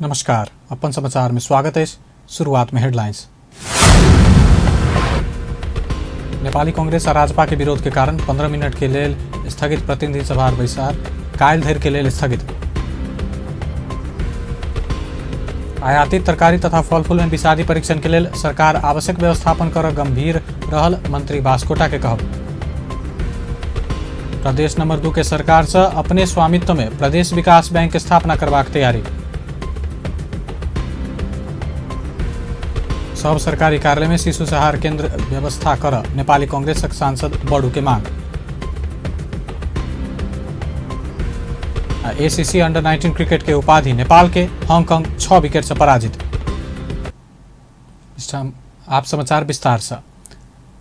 नमस्कार, अपन समाचार में स्वागत है। शुरुआत में हेडलाइंस। नेपाली कांग्रेस और राजपा के विरोध के कारण 15 मिनट के लेल स्थगित प्रतिनिधि सभा बैसार काल्हि धरि के लेल स्थगित। आयातित तरकारी तथा फलफूल में विषादी परीक्षण के लेल सरकार आवश्यक व्यवस्थापन कर गंभीर रहल मंत्री बास्कोटा के कहब। प्रदेश नंबर 2 के सरकार से अपने स्वामित्व में प्रदेश विकास बैंक स्थापना करबाक तैयारी। सब सरकारी कार्यालय में शिशु सहार केंद्र व्यवस्था कर नेपाली कांग्रेसक सांसद बड़ू के मांग। एसीसी अंडर 19 क्रिकेट के उपाधि नेपाल के हांगकांग 6 विकेट से पराजित। आप समाचार विस्तार से।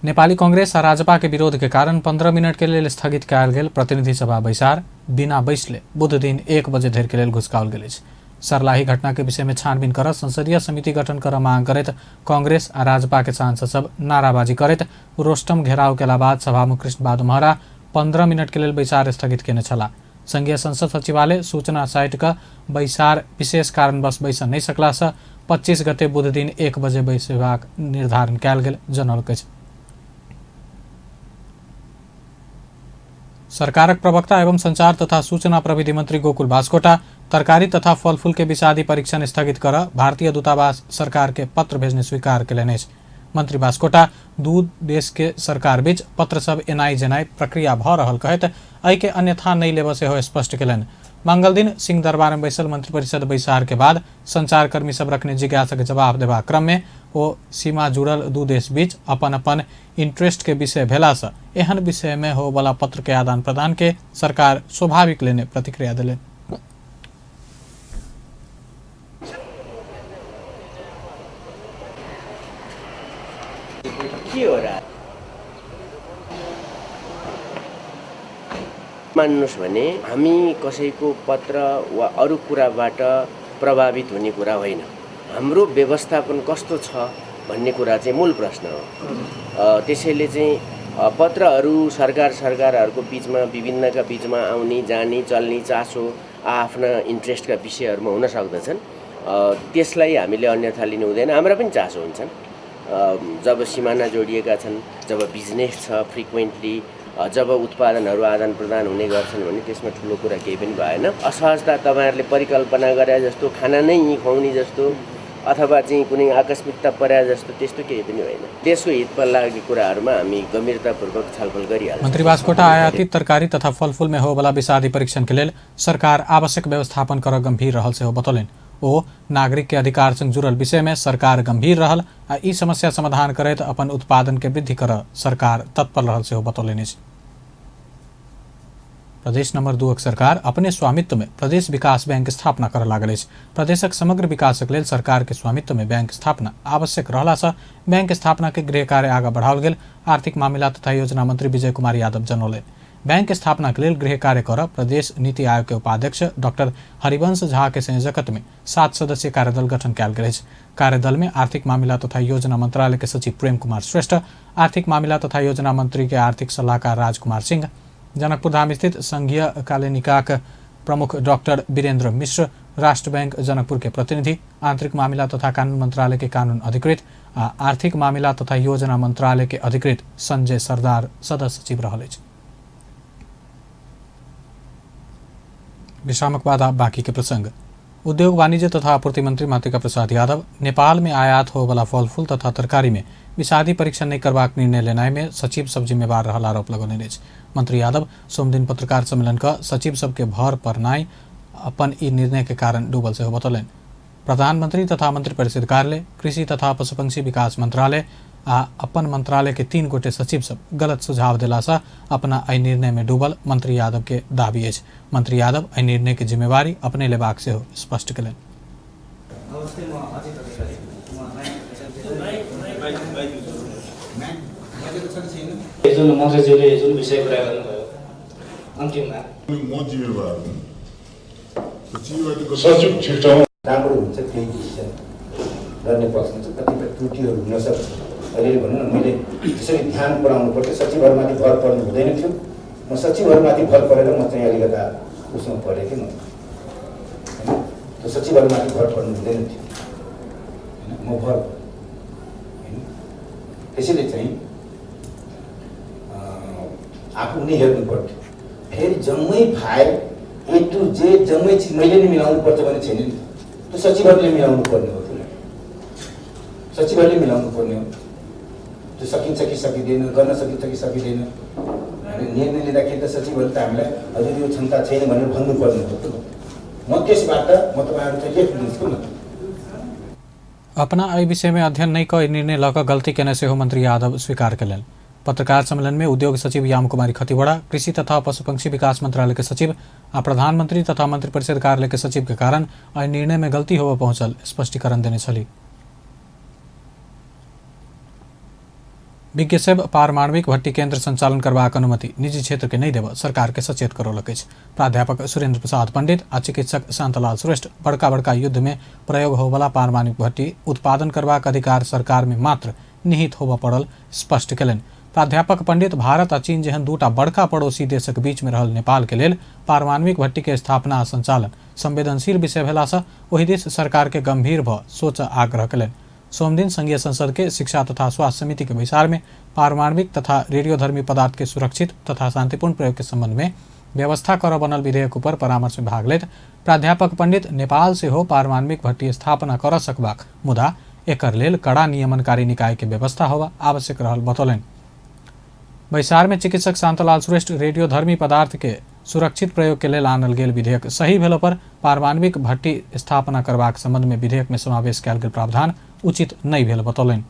नेपाली कांग्रेस और राजपा के विरोध के कारण 15 मिनट के लिए स्थगित कयल गेल प्रतिनिधि सभा बैसार बिना बैसले बुध दिन 1 बजे धरि के लेल घुसकाओल गेल अछि। सरलाही घटना के विषय में छानबीन कर संसदीय समिति गठन कर मांग करैत कांग्रेस और राजपा के सांसद सब नाराबाजी करैत रोस्टम घेराव केला बाद सभामुख कृष्ण बहादुर महरा 15 मिनट के लेल बैसार स्थगित केने छला। संघीय संसद सचिवालय सूचना साइट का बैसार विशेष कारणवश बैस नहीं सकला से 25 गते बुध दिन 1 बजे बैसबाक निर्धारण कयल गेल जनौलक अछि। सरकारक प्रवक्ता एवं संचार तथा सूचना प्रविधि मंत्री गोकुल बास्कोटा तरकारी तथा फलफूल के विषादी परीक्षण स्थगित कर भारतीय दूतावास सरकार के पत्र भेजने स्वीकार केलनि अछि। मंत्री बास्कोटा दू देश के सरकार बीच पत्र सब एनाई जेनाई प्रक्रिया भ रहल कहैत एहि के अन्यथा नहीं लेबऽ सेहो स्पष्ट केलनि। मंगल दिन सिंह दरबार में बैसल मंत्रिपरिषद बैसार के बाद संचारकर्मी सब रखने जिज्ञासा के जवाब देबा क्रम में ओ सीमा जुड़ल दू देश बीच अपन अपन इंटरेस्ट के विषय भेला से एहन विषय में हो वाला पत्र के आदान प्रदान के सरकार स्वाभाविक लेने प्रतिक्रिया दिले। मान्नुस् भने हामी कसैको पत्र वा अरू कुराबाट प्रभावित हुने कुरा होइन। हाम्रो व्यवस्थापन कस्तो छ भन्ने कुरा चाहिँ मूल प्रश्न हो। त्यसैले चाहिँ पत्रहरू सरकारहरूको बीचमा विभिन्नका बीचमा आउने जाने चल्ने चासो आफ्ना इन्ट्रेस्टका विषयहरूमा हुन सक्दछन्। त्यसलाई हामीले अन्यथा लिनु हुँदैन। हाम्रा पनि चासो हुन्छन्। जब सिमाना जोडिएका छन्, जब बिजनेस छ फ्रिक्वेन्टली, जब उत्पादनहरू आदान प्रदान हुने गर्छन् भने त्यसमा ठुलो कुरा केही पनि भएन। असहजता तपाईहरुले परिकल्पना गरे जस्तो खाना नै खुवाउने जस्तो अथवा चाहिँ कुनै आकस्मिकता परे जस्तो त्यस्तो केही पनि होइन। देशको हितमा लाग्ने कुराहरूमा हामी गम्भीरतापूर्वक छलफल गरिहाल्छौँ। मंत्री बास्कोटा आयातित तरकारी तथा फलफूल में हो वाला विषादी परीक्षण के लेल सरकार आवश्यक व्यवस्थापन कर गंभीर रहल सेहो बतौलनि। ओ नागरिक के अधिकार संग जुड़ल विषय में सरकार गंभीर रहल आ ई समस्या समाधान करैत अपन उत्पादन के वृद्धि कर सरकार तत्पर रहल सेहो बतौलनि। प्रदेश नंबर 2 सरकार अपने स्वामित्व में प्रदेश विकास बैंक स्थापना कर लागल अछि। प्रदेशक समग्र विकासक लेल सरकार के स्वामित्व में बैंक स्थापना आवश्यक रहला से बैंक स्थापना के गृह कार्य आगा बढ़ाओल गेल आर्थिक मामला तथा योजना मंत्री विजय कुमार यादव जनौलनि। बैंक स्थापना के लिए गृह कार्य कर प्रदेश नीति आयोग के उपाध्यक्ष डॉक्टर हरिवंश झा के संयोजकत्व में 7 सदस्यीय कार्यदल गठन कयल गेल अछि। कार्यदल में आर्थिक मामला तथा योजना मंत्रालय के सचिव प्रेम कुमार श्रेष्ठ, आर्थिक मामला तथा योजना मंत्री के आर्थिक सलाहकार राजकुमार सिंह, जनकपुर धाम स्थित संघीय कालेनिकाक प्रमुख डॉक्टर वीरेंद्र मिश्र, राष्ट्र बैंक जनकपुर के प्रतिनिधि, आंतरिक मामला तथा कानून मंत्रालय के कानून अधिकृत, आर्थिक मामला तथा योजना मंत्रालय के अधिकृत संजय सरदार सदस्य सचिव रहल अछि। विश्रामक बाद आप बाकी के प्रसंग। उद्योग वाणिज्य तथा आपूर्ति मंत्री मातृका प्रसाद यादव नेपाल में आयात हो वाला फल फूल तथा तरकारी में विषादी परीक्षण नहीं करबाक निर्णय लेनाई में सचिव सब जिम्मेवार रहल आरोप लगौने अछि। मंत्री यादव सोमदिन पत्रकार सम्मेलन का सचिव सबके भर परनाई अपन ई निर्णय के कारण डूबल से बतौलनि। प्रधानमंत्री तथा मंत्रिपरिषद कार्यालय, कृषि तथा पशुपक्षी विकास मंत्रालय आ अपन मंत्रालय के 3 गोटे सचिव सब गलत सुझाव दिला से अपना एहि निर्णय में डूबल मंत्री यादव के दाबी अछि। मंत्री यादव एहि निर्णय के जिम्मेवारी अपने लेबाक सेहो स्पष्ट केलनि। जुन मन्त्रीज्यूले जुन विषय कुरा गर्नुभयो अन्तिममा म जिम्मेवार सचिव छिटो राम्रो हुन्छ केही हुन्छ गर्ने प्रश्न चाहिँ कतिपय त्रुटिहरू हुन सक्छ। अहिले भनौँ न मैले त्यसरी ध्यान पुर्याउनु पर्छ, सचिवहरूमाथि भर पर्नु हुँदैन थियो। म सचिवहरूमाथि भर परेर म चाहिँ अलिकता उसमा परेँ कि त्यो सचिवहरूमाथि भर पर्नु हुँदैन थियो होइन, म भर होइन। त्यसैले चाहिँ आफू नै हेर्नु पर्थ्यो। फेरि जम्मै फाइल ए टु जेड जम्मै चिज मैले नै मिलाउनु पर्छ भन्ने छैन नि। त्यो सचिवहरूले मिलाउनु पर्ने हो, त्यसलाई सचिवहरूले मिलाउनु पर्ने हो। त्यो सकिन्छ कि सकिँदैन, गर्न सकिन्छ कि सकिँदैन, निर्णय लिँदाखेरि त सचिवहरू त हामीलाई हजुर यो क्षमता छैन भनेर भन्नुपर्ने हो। म त्यसबाट म तपाईँहरू चाहिँ लेखिदिन्छु न। अपना एहि विषय में अध्ययन नहीं कऽ निर्णय लऽ कऽ गलती केने सेहो मंत्री यादव स्वीकार कयलनि। पत्रकार सम्मेलन में उद्योग सचिव याम कुमारी खतिवड़ा, कृषि तथा पशु पंक्षी विकास मंत्रालय के सचिव आ प्रधानमंत्री तथा मंत्रिपरिषद कार्यालय के सचिव के कारण एहि निर्णय में गलती होबऽ पहुंचल स्पष्टीकरण देने छली। विज्ञ सेब पारमाणविक भट्टी केंद्र संचालन करबाक अनुमति निजी क्षेत्र के नहीं देबऽ सरकार के सचेत करौलक अछि। प्राध्यापक सुरेंद्र प्रसाद पंडित आ चिकित्सक शांतलाल श्रेष्ठ बड़का बड़का युद्ध में प्रयोग होबला पारमाणविक भट्टी उत्पादन करबाक अधिकार सरकार में मात्र निहित होबऽ पड़ल स्पष्ट कयलनि। प्राध्यापक पंडित भारत आ चीन जेहन दूटा बड़का पड़ोसी देशक बीच में रहल नेपाल के लेल पारमाणविक भट्टी के स्थापना आ संचालन संवेदनशील विषय भेला सँ ओहि दिस सरकार के गंभीर भऽ सोच आग्रह कयलनि। सोमदिन संघीय संसद के शिक्षा तथा स्वास्थ्य समिति के बैसार में पारमाणविक तथा रेडियोधर्मी पदार्थ के सुरक्षित तथा शांतिपूर्ण प्रयोग के संबंध में व्यवस्था कर बनल विधेयक पर परामर्श में भाग लेत प्राध्यापक पंडित नेपाल से हो पारमाणविक भट्टी स्थापना कर सकबाक मुदा एकर लेल कड़ा नियमनकारी निकाय के व्यवस्था होबा आवश्यक रहल बतौलनि। बैसार में चिकित्सक शांतलाल श्रेष्ठ रेडियोधर्मी पदार्थ के सुरक्षित प्रयोग के लेल आनल गेल विधेयक सही भेला पर पारमाणविक भट्टी स्थापना करबाक संबंध में विधेयक में समावेश कयल गेल प्रावधान उचित नहीं भेल बतौलनि।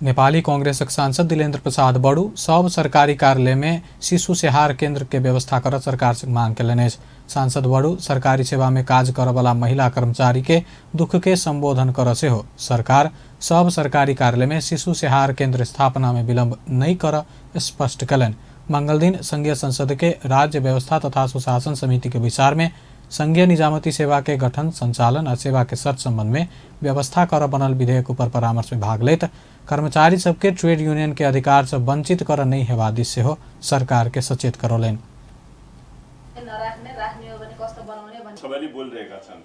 नेपाली कांग्रेसक सांसद दिलेन्द्र प्रसाद बड़ू सब सरकारी कार्यालय में शिशु सेहार केंद्र के व्यवस्था कर सरकार से मांग कयलनि अछि। सांसद बड़ू सरकारी सेवा में काज करवला महिला कर्मचारी के दुख के संबोधन कर सेहो सरकार सब सरकारी कार्यालय में शिशु सेहार केंद्र स्थापना में विलंब नहीं कर स्पष्ट कयलनि। मंगल दिन संघीय संसद के राज्य व्यवस्था तथा सुशासन समिति के विचार में संघीय निजामती सेवा के गठन संचालन और सेवा के शर्त संबंध में व्यवस्था कर बनल विधेयक पर परामर्श में भाग लेत कर्मचारी सबके ट्रेड यूनियन के अधिकार से वंचित कर नहीं हेबा दिस सेहो सरकार के सचेत करौलनि। सबैले बोलिरहेका छन्।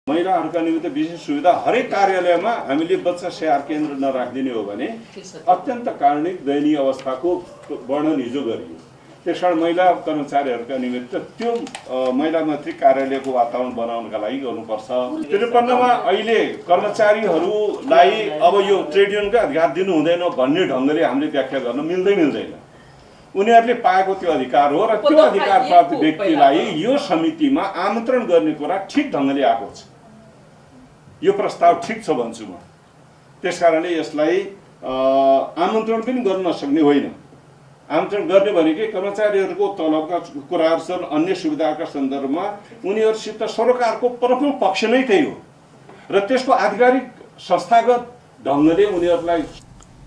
महिलाहरूका निमित्त विशेष सुविधा हरेक कार्यालयमा हामीले बच्चा स्याहार केन्द्र नराखिदिने हो भने अत्यन्त कारुणिक दयनीय अवस्थाको वर्णन हिजो गरियो। त्यसकारण महिला कर्मचारीहरूका निमित्त त्यो महिला मन्त्री कार्यालयको वातावरण बनाउनका लागि गर्नुपर्छ। 53मा अहिले कर्मचारीहरूलाई अब यो ट्रेड युनियनको अधिकार दिनु हुँदैन भन्ने ढङ्गले हामीले व्याख्या गर्न मिल्दैन। उनीहरूले पाएको त्यो अधिकार हो र त्यो अधिकार प्राप्त व्यक्तिलाई यो समितिमा आमन्त्रण गर्ने कुरा ठिक ढङ्गले आएको छ। यो प्रस्ताव ठिक छ भन्छु म। त्यसकारणले यसलाई आमन्त्रण पनि गर्न नसक्ने होइन। आमन्त्रण गर्ने भनेकै कर्मचारीहरूको तलबका कुराहरू छन्, अन्य सुविधाका सन्दर्भमा उनीहरूसित सरकारको प्रमुख पक्ष नै त्यही हो र त्यसको आधिकारिक संस्थागत ढङ्गले उनीहरूलाई।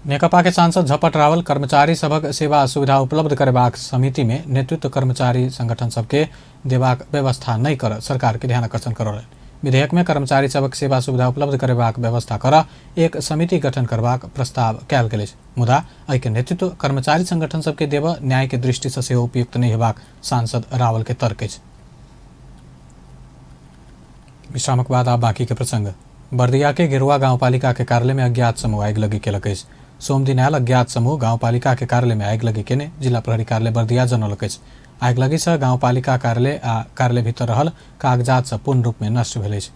नेकपा के सांसद झपट रावल कर्मचारी सबक सेवा सुविधा उपलब्ध करबाक समिति में नेतृत्व कर्मचारी संगठन सबके देबाक व्यवस्था नहीं कर सरकार के ध्यान आकर्षण करौलनि। विधेयक में कर्मचारी सबक सेवा सुविधा उपलब्ध करबाक व्यवस्था कर एक समिति गठन करबाक प्रस्ताव कयल गेल अछि। मुदा एहि के नेतृत्व कर्मचारी संगठन सबके देब न्याय के दृष्टि से सेहो उपयुक्त नहीं हेबाक सांसद रावल के तर्क अछि। विश्रामक बाद आब बाकी के प्रसंग। बर्दिया के गिरुआ गांवपालिका के कार्यालय में अज्ञात समूह आगि लगी केलक अछि। सोमदिन आयल अज्ञात समूह गांवपालिका के कार्यालय में आगि लगी केने जिला प्रहरी कार्यालय बर्दिया जनौलक अछि। आगि लगी से गांवपालिका कार्यालय आ कार्यालय भीतर रहल कागजात सब पूर्ण रूप में नष्ट भेल अछि।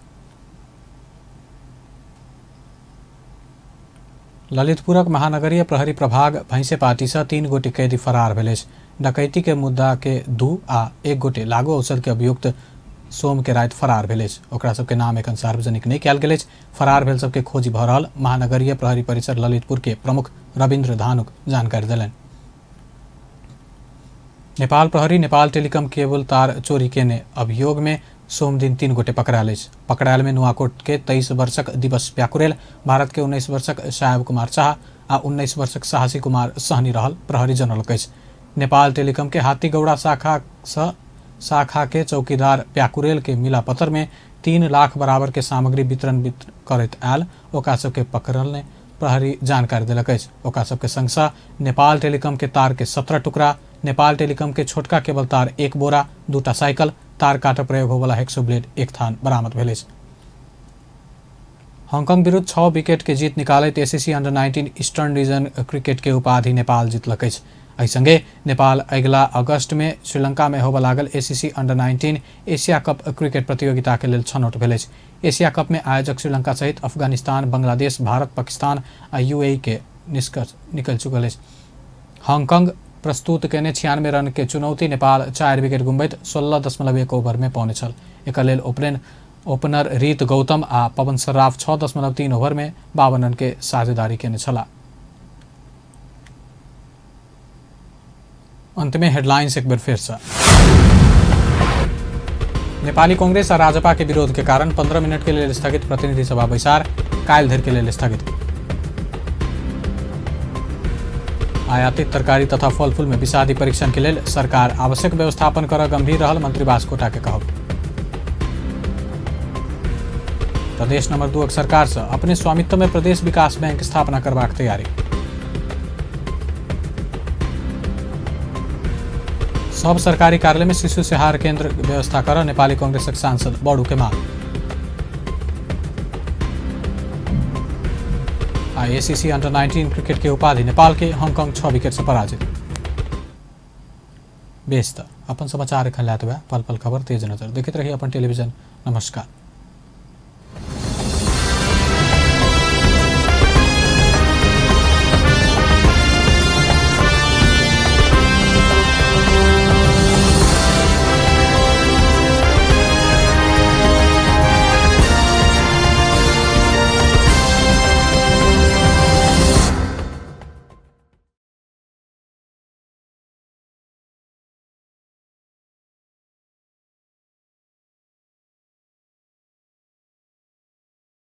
ललितपुरक महानगरीय प्रहरी प्रभाग भैंसेपाटी से 3 गोटे कैदी फरार भेल अछि। डकैती के मुद्दा के 2 आ 1 गोटे लागू औषध के अभियुक्त सोम के रात फरार भेल अछि। ओकरा सबके नाम एखन सार्वजनिक नहीं कयल गेल अछि। फरार भेल सबके खोजी भऽ रहल महानगरीय प्रहरी परिसर ललितपुर के प्रमुख रविन्द्र धानुक जानकारी देलनि। नेपाल प्रहरी नेपाल टेलीकॉम केबल तार चोरी केने अभियोग में सोमदिन 3 गोटे पकड़ायल अछि। पकड़ायल में नुआकोट के 23 वर्षक दिवस प्याकुरेल, भारत के 19 वर्षक साहेब कुमार शाह आ 19 वर्षक साहसी कुमार सहनी रहल प्रहरी जनौलक अछि। नेपाल टेलीकॉम के हाथीगौड़ा शाखा के चौकीदार प्याकुरेल के मिला पत्र में 3 लाख बराबर के सामग्री वितरण करैत आयल ओकरा सबके प्रहरी जानकारी दिलक अछि। ओकरा सबके संग नेपाल टेलीकॉम के तार के 17 टुकड़ा, नेपाल टेलीकॉम के छोटका केबल तार 1 बोरा, 2टा साइकिल, तार काटे प्रयोग होवला हेक्सो ब्लेड 1 थान बरामद भेल अछि। हांगकांग विरुद्ध 6 विकेट के जीत निकालैत ACC under-19 eastern region cricket के उपाधि नेपाल जीतलक अछि। एहि संगे नेपाल अगिला अगस्त में श्रीलंका में होबय लागल ACC under-19 Asia cup cricket प्रतियोगिता के लेल छनौट भेल अछि। एशिया कप में आयोजक श्रीलंका सहित अफगानिस्तान, बांग्लादेश, भारत, पाकिस्तान आ यूएई के निकल चुकल अछि। हांगकांग प्रस्तुत केने 96 रन के चुनौती नेपाल 4 विकेट गुमबैत 16.1 ओवर में पौने छल। एकर लेल ओपनर रीत गौतम आ पवन सर्राफ 6.3 ओवर में 52 रन के साझेदारी केने छला। अंत में हेडलाइंस एक बार फिर से। नेपाली कांग्रेस और राजपा के विरोध के कारण 15 मिनट के लिए स्थगित प्रतिनिधि सभा बैसार, काल्हि धरि के लिए स्थगित। आयातित तरकारी तथा फल फूल में विषादी परीक्षण के लिए सरकार आवश्यक व्यवस्थापन कर गंभीर रहल मंत्री बास्कोटा के कहब। प्रदेश नंबर 2 सरकार से अपने स्वामित्व में प्रदेश विकास बैंक स्थापना करबाक तैयारी। सब सरकारी कार्यालय में शिशु सेहार केंद्र व्यवस्था कर नेपाली कांग्रेसक सांसद बड़ू के मांग। आईसीसी अंडर-19 क्रिकेट के उपाधि नेपाल के हांगकांग 6 विकेट से पराजित। बेस्त अपन समाचार एखन लात पल पल खबर तेज नजर देखते रहिए अपन टेलीविजन। नमस्कार।